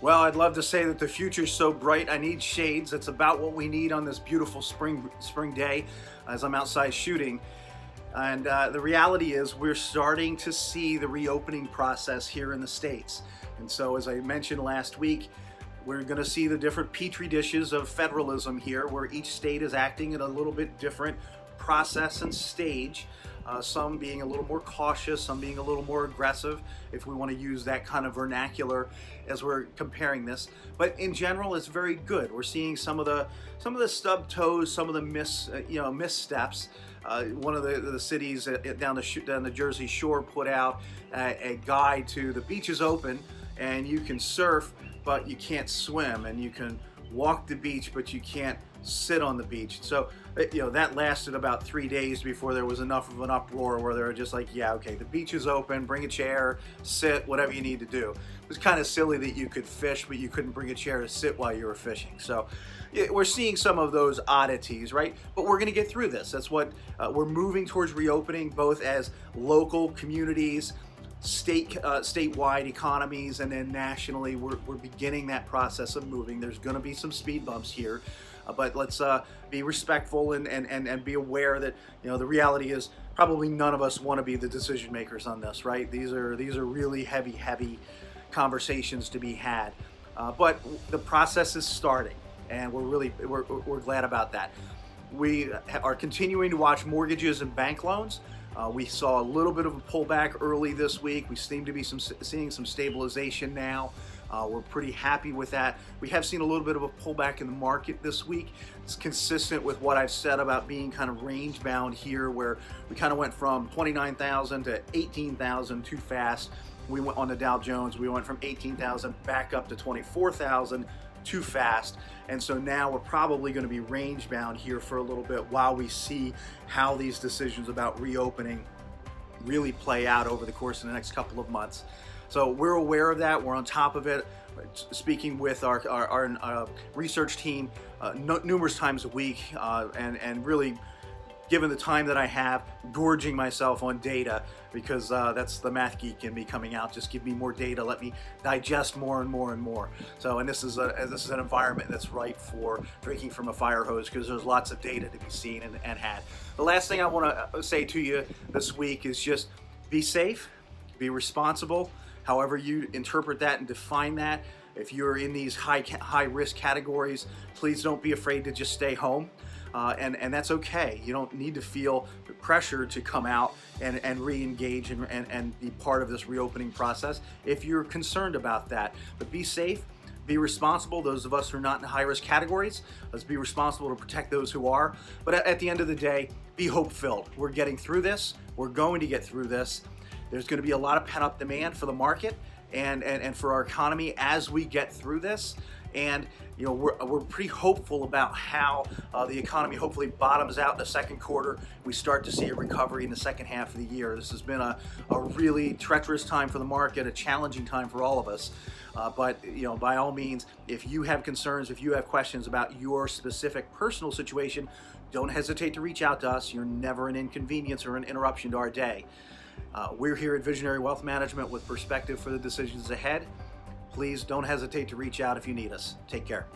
Well, I'd love to say that the future's so bright I need shades. That's about what we need on this beautiful spring day as I'm outside shooting. And the reality is we're starting to see the reopening process here in the States. And so as I mentioned last week, we're going to see the different petri dishes of federalism here, where each state is acting in a little bit different process and stage. Some being a little more cautious, some being a little more aggressive, if we want to use that kind of vernacular as we're comparing this. But in general, it's very good. We're seeing some of the stub toes, some of the missteps. One of the cities down the Jersey Shore put out a guide to the beach is open and you can surf, but you can't swim, and you can walk the beach, but you can't sit on the beach. So that lasted about 3 days before there was enough of an uproar where they were just like, yeah, okay, the beach is open, bring a chair, sit, whatever you need to do. It was kind of silly that you could fish, but you couldn't bring a chair to sit while you were fishing. So we're seeing some of those oddities, right? But we're going to get through this. That's what we're moving towards, reopening, both as local communities, statewide economies, and then nationally. We're beginning that process of moving. There's going to be some speed bumps here, but let's be respectful and be aware that the reality is probably none of us want to be the decision makers on this, right? These are really heavy conversations to be had, but the process is starting, and we're glad about that. We are continuing to watch mortgages and bank loans. We saw a little bit of a pullback early this week. We seem to be seeing some stabilization now. We're pretty happy with that. We have seen a little bit of a pullback in the market this week. It's consistent with what I've said about being kind of range bound here, where we kind of went from 29,000 to 18,000 too fast. We went on the Dow Jones. We went from 18,000 back up to 24,000 too fast. And so now we're probably going to be range bound here for a little bit while we see how these decisions about reopening really play out over the course of the next couple of months. So we're aware of that. We're on top of it, speaking with our research team numerous times a week, and really, given the time that I have, gorging myself on data, because that's the math geek in me coming out. Just give me more data, let me digest more and more and more. So, and this is an environment that's ripe for drinking from a fire hose, because there's lots of data to be seen and had. The last thing I want to say to you this week is just be safe, be responsible, however you interpret that and define that. If you're in these high risk categories, please don't be afraid to just stay home. And that's okay. You don't need to feel pressure to come out and re-engage and be part of this reopening process if you're concerned about that. But be safe, be responsible. Those of us who are not in high-risk categories, let's be responsible to protect those who are. But at the end of the day, be hope-filled. We're getting through this. We're going to get through this. There's going to be a lot of pent-up demand for the market and for our economy as we get through this. And we're pretty hopeful about how the economy hopefully bottoms out in the second quarter. We start to see a recovery in the second half of the year. This has been a really treacherous time for the market, a challenging time for all of us. But by all means, if you have concerns, if you have questions about your specific personal situation, don't hesitate to reach out to us. You're never an inconvenience or an interruption to our day. We're here at Visionary Wealth Management with perspective for the decisions ahead. Please don't hesitate to reach out if you need us. Take care.